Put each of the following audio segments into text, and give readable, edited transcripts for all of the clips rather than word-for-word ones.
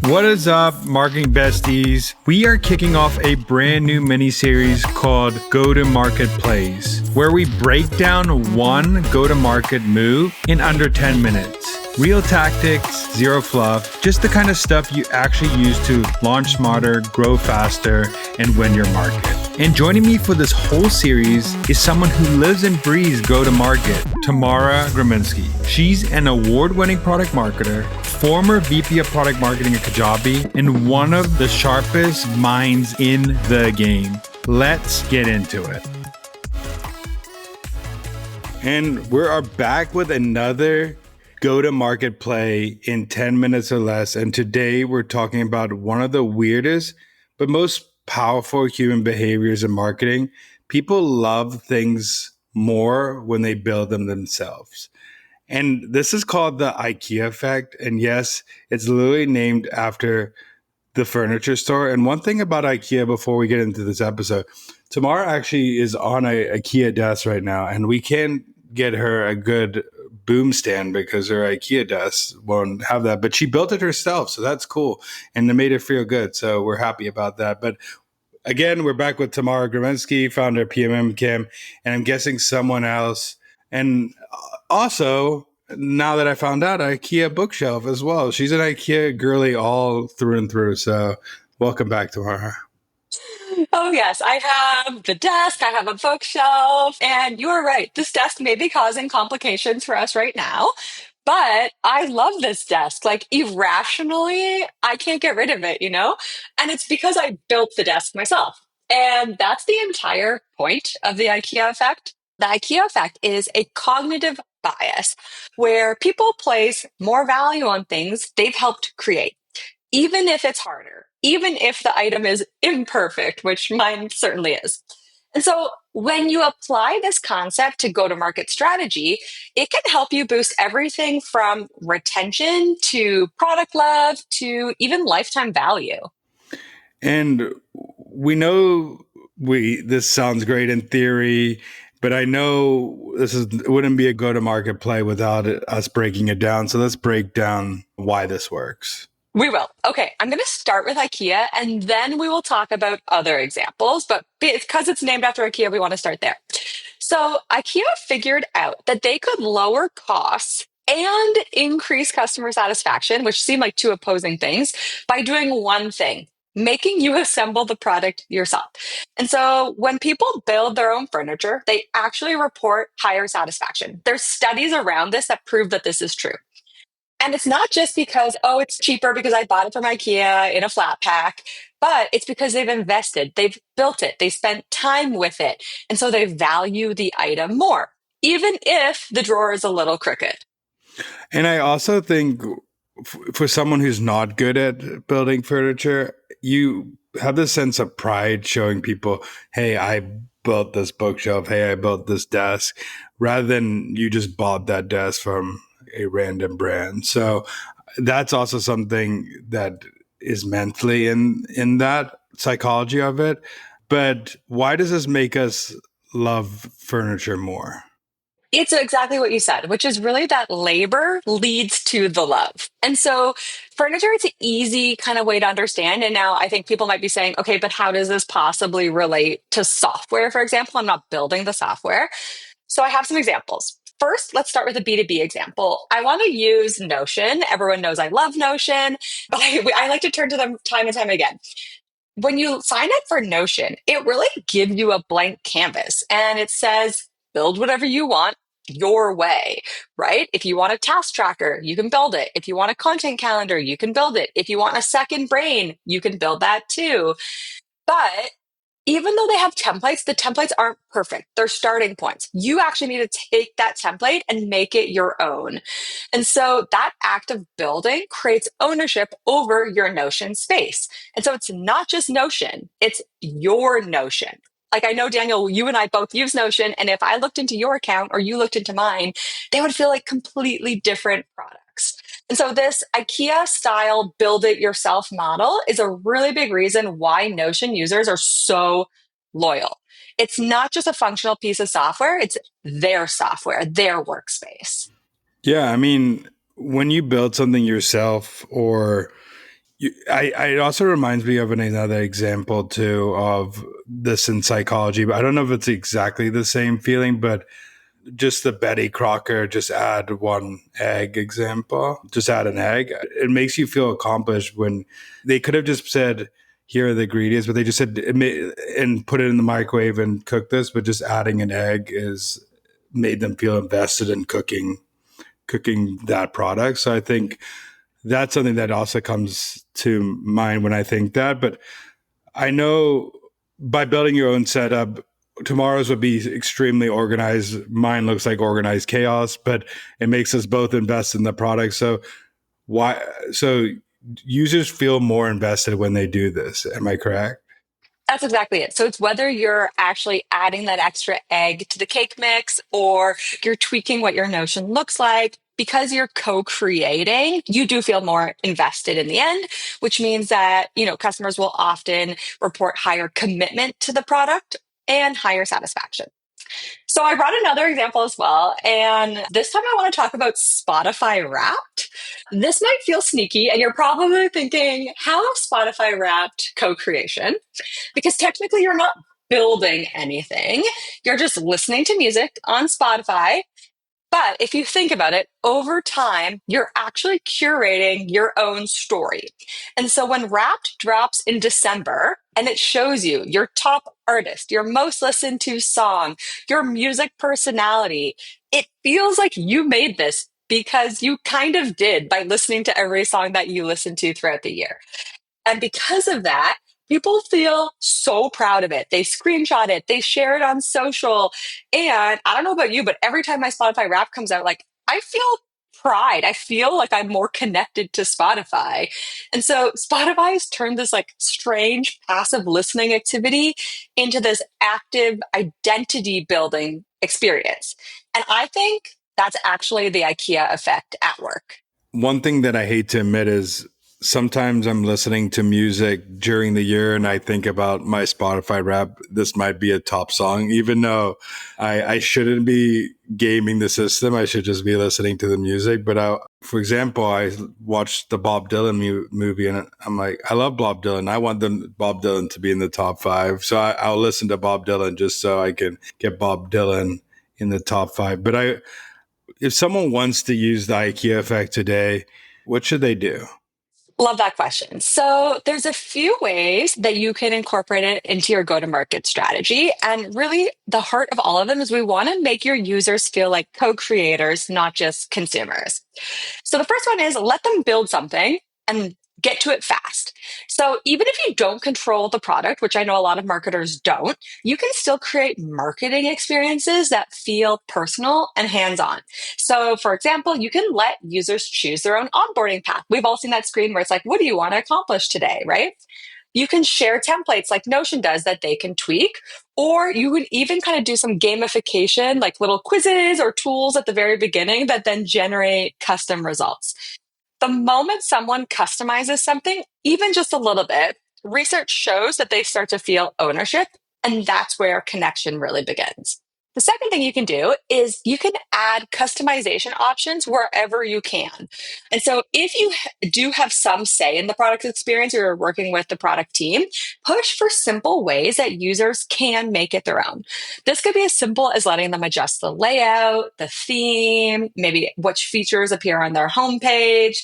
What is up, marketing besties? We are kicking off a brand new mini-series called Go-to-Market Plays, where we break down one go-to-market move in under 10 minutes. Real tactics, zero fluff, just the kind of stuff you actually use to launch smarter, grow faster, and win your market. And joining me for this whole series is someone who lives and breathes go-to-market, Tamara. She's an award-winning product marketer, former VP of product marketing at Kajabi, and one of the sharpest minds in the game. Let's get into it. And we are back with another go-to-market play in 10 minutes or less. And today we're talking about one of the weirdest but most powerful human behaviors in marketing. People love things more when they build them themselves. And this is called the IKEA effect. And yes, it's literally named after the furniture store. And one thing about IKEA before we get into this episode, Tamara actually is on a IKEA desk right now, and we can't get her a good boom stand because her IKEA desk won't have that. But she built it herself, so that's cool. And it made her feel good. So we're happy about that. But again, we're back with Tamara Gromensky, founder of PMM Kim, and I'm guessing someone else. And also, now that I found out, IKEA bookshelf as well. She's an IKEA girly all through and through. So welcome back, Tamara. Oh, yes. I have the desk, I have a bookshelf, and you are right. This desk may be causing complications for us right now, but I love this desk. Like, irrationally, I can't get rid of it, you know? And it's because I built the desk myself. And that's the entire point of the IKEA effect. The IKEA effect is a cognitive bias where people place more value on things they've helped create, even if it's harder, even if the item is imperfect, which mine certainly is. And so when you apply this concept to go to market strategy, it can help you boost everything from retention to product love to even lifetime value. And we know this sounds great in theory, but I know it wouldn't be a go-to-market play without us breaking it down. So let's break down why this works. We will. Okay, I'm going to start with IKEA and then we will talk about other examples. But because it's named after IKEA, we want to start there. So IKEA figured out that they could lower costs and increase customer satisfaction, which seem like two opposing things, by doing one thing, making you assemble the product yourself. And so when people build their own furniture, they actually report higher satisfaction. There's studies around this that prove that this is true. And it's not just because, oh, it's cheaper because I bought it from IKEA in a flat pack, but it's because they've invested, they've built it, they spent time with it. And so they value the item more, even if the drawer is a little crooked. And I also think for someone who's not good at building furniture, you have this sense of pride showing people, hey, I built this bookshelf, hey, I built this desk, rather than you just bought that desk from a random brand. So that's also something that is mentally in that psychology of it. But why does this make us love furniture more? It's exactly what you said, which is really that labor leads to the love. And so furniture is an easy kind of way to understand. And now I think people might be saying, okay, but how does this possibly relate to software, for example? I'm not building the software. So I have some examples. First, let's start with a B2B example. I want to use Notion. Everyone knows I love Notion, but I like to turn to them time and time again. When you sign up for Notion, it really gives you a blank canvas and it says, build whatever you want your way, right? If you want a task tracker, you can build it. If you want a content calendar, you can build it. If you want a second brain, you can build that too. But even though they have templates, the templates aren't perfect. They're starting points. You actually need to take that template and make it your own. And so that act of building creates ownership over your Notion space. And so it's not just Notion, it's your Notion. Like I know, Daniel, you and I both use Notion. And if I looked into your account or you looked into mine, they would feel like completely different products. And so this IKEA style build it yourself model is a really big reason why Notion users are so loyal. It's not just a functional piece of software, it's their software, their workspace. Yeah, I mean, when you build something yourself or It also reminds me of another example too of this in psychology, but I don't know if it's exactly the same feeling, but just the Betty Crocker, just add one egg example, just add an egg. It makes you feel accomplished when they could have just said, here are the ingredients, but they just said, and put it in the microwave and cook this, but just adding an egg is made them feel invested in cooking that product. So I think that's something that also comes to mind when I think that. But I know by building your own setup, tomorrow's would be extremely organized. Mine looks like organized chaos, but it makes us both invest in the product. So why? So users feel more invested when they do this. Am I correct? That's exactly it. So it's whether you're actually adding that extra egg to the cake mix or you're tweaking what your notion looks like. Because you're co-creating, you do feel more invested in the end, which means that, customers will often report higher commitment to the product and higher satisfaction. So I brought another example as well. And this time I want to talk about Spotify Wrapped. This might feel sneaky, and you're probably thinking, how is Spotify Wrapped co-creation? Because technically you're not building anything. You're just listening to music on Spotify. But if you think about it, over time, you're actually curating your own story. And so when Wrapped drops in December and it shows you your top artist, your most listened to song, your music personality, it feels like you made this because you kind of did by listening to every song that you listen to throughout the year. And because of that, people feel so proud of it. They screenshot it, they share it on social. And I don't know about you, but every time my Spotify rap comes out, like I feel pride. I feel like I'm more connected to Spotify. And so Spotify has turned this like strange passive listening activity into this active identity building experience. And I think that's actually the IKEA effect at work. One thing that I hate to admit is sometimes I'm listening to music during the year and I think about my Spotify rap. This might be a top song, even though I shouldn't be gaming the system. I should just be listening to the music. But for example, I watched the Bob Dylan movie and I'm like, I love Bob Dylan. I want Bob Dylan to be in the top five. So I'll listen to Bob Dylan just so I can get Bob Dylan in the top five. But if someone wants to use the IKEA effect today, what should they do? Love that question. So there's a few ways that you can incorporate it into your go-to-market strategy. And really the heart of all of them is we want to make your users feel like co-creators, not just consumers. So the first one is let them build something and get to it fast. So even if you don't control the product, which I know a lot of marketers don't, you can still create marketing experiences that feel personal and hands-on. So for example, you can let users choose their own onboarding path. We've all seen that screen where it's like, what do you want to accomplish today, right? You can share templates like Notion does that they can tweak, or you would even kind of do some gamification, like little quizzes or tools at the very beginning that then generate custom results. The moment someone customizes something, even just a little bit, research shows that they start to feel ownership, and that's where connection really begins. The second thing you can do is you can add customization options wherever you can. And so if you do have some say in the product experience or you're working with the product team, push for simple ways that users can make it their own. This could be as simple as letting them adjust the layout, the theme, maybe which features appear on their homepage.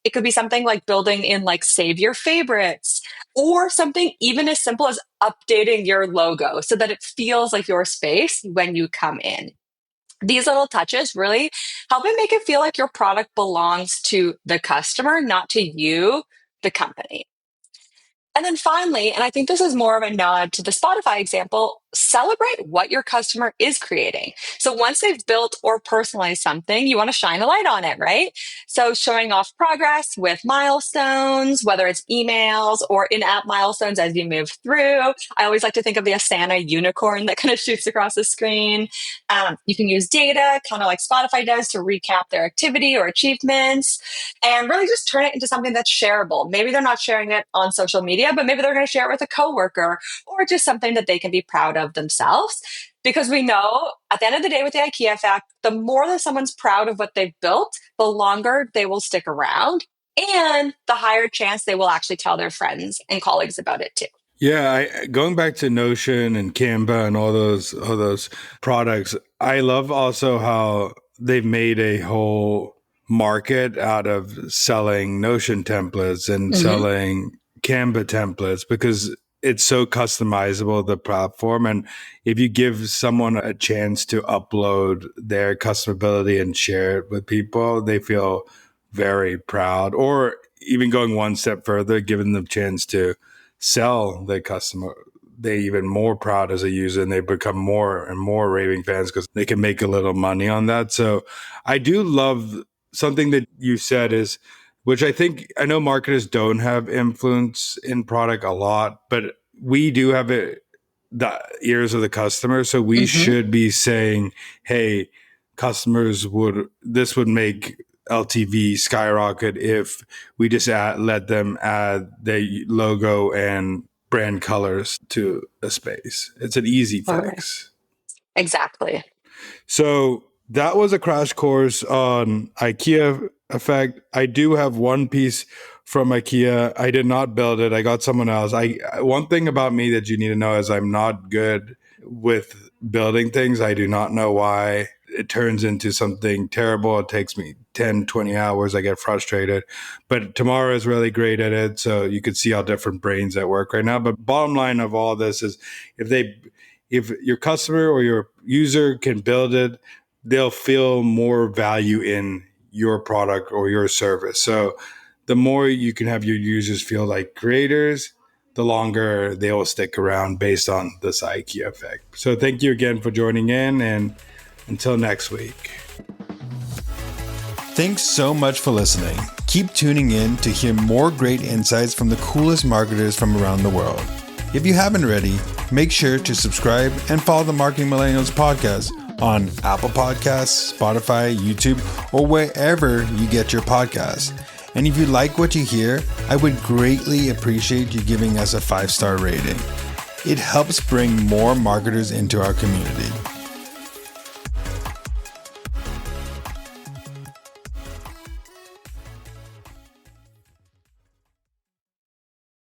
It could be something like building in like save your favorites or something even as simple as updating your logo so that it feels like your space when you come in. These little touches really help it make it feel like your product belongs to the customer, not to you, the company. And then finally, and I think this is more of a nod to the Spotify example, celebrate what your customer is creating. So once they've built or personalized something, you want to shine a light on it, right? So showing off progress with milestones, whether it's emails or in-app milestones as you move through. I always like to think of the Asana unicorn that kind of shoots across the screen. You can use data, kind of like Spotify does, to recap their activity or achievements and really just turn it into something that's shareable. Maybe they're not sharing it on social media, but maybe they're going to share it with a coworker or just something that they can be proud of themselves. Because we know at the end of the day with the IKEA effect, the more that someone's proud of what they've built, the longer they will stick around. and the higher chance they will actually tell their friends and colleagues about it too. Yeah, going back to Notion and Canva and all those products, I love also how they've made a whole market out of selling Notion templates and selling Canva templates because it's so customizable, the platform. And if you give someone a chance to upload their customability and share it with people, they feel very proud. Or even going one step further, giving them a chance to sell their customer, they even more proud as a user, and they become more and more raving fans because they can make a little money on that. So I do love something that you said is, which I know marketers don't have influence in product a lot, but we do have it, the ears of the customer. So we should be saying, hey, this would make LTV skyrocket if we just let them add their logo and brand colors to a space. It's an easy fix. Exactly. So that was a crash course on IKEA effect. I do have one piece from IKEA. I did not build it. I got someone else. One thing about me that you need to know is I'm not good with building things. I do not know why it turns into something terrible. It takes me 10, 20 hours. I get frustrated. But Tamara is really great at it. So you could see how different brains at work right now. But bottom line of all this is if your customer or your user can build it, they'll feel more value in your product or your service. So the more you can have your users feel like creators, the longer they will stick around based on this IKEA effect. So thank you again for joining in, and until next week. Thanks so much for listening. Keep tuning in to hear more great insights from the coolest marketers from around the world. If you haven't already, make sure to subscribe and follow the Marketing Millennials podcast on Apple Podcasts, Spotify, YouTube, or wherever you get your podcasts. And if you like what you hear, I would greatly appreciate you giving us a 5-star rating. It helps bring more marketers into our community.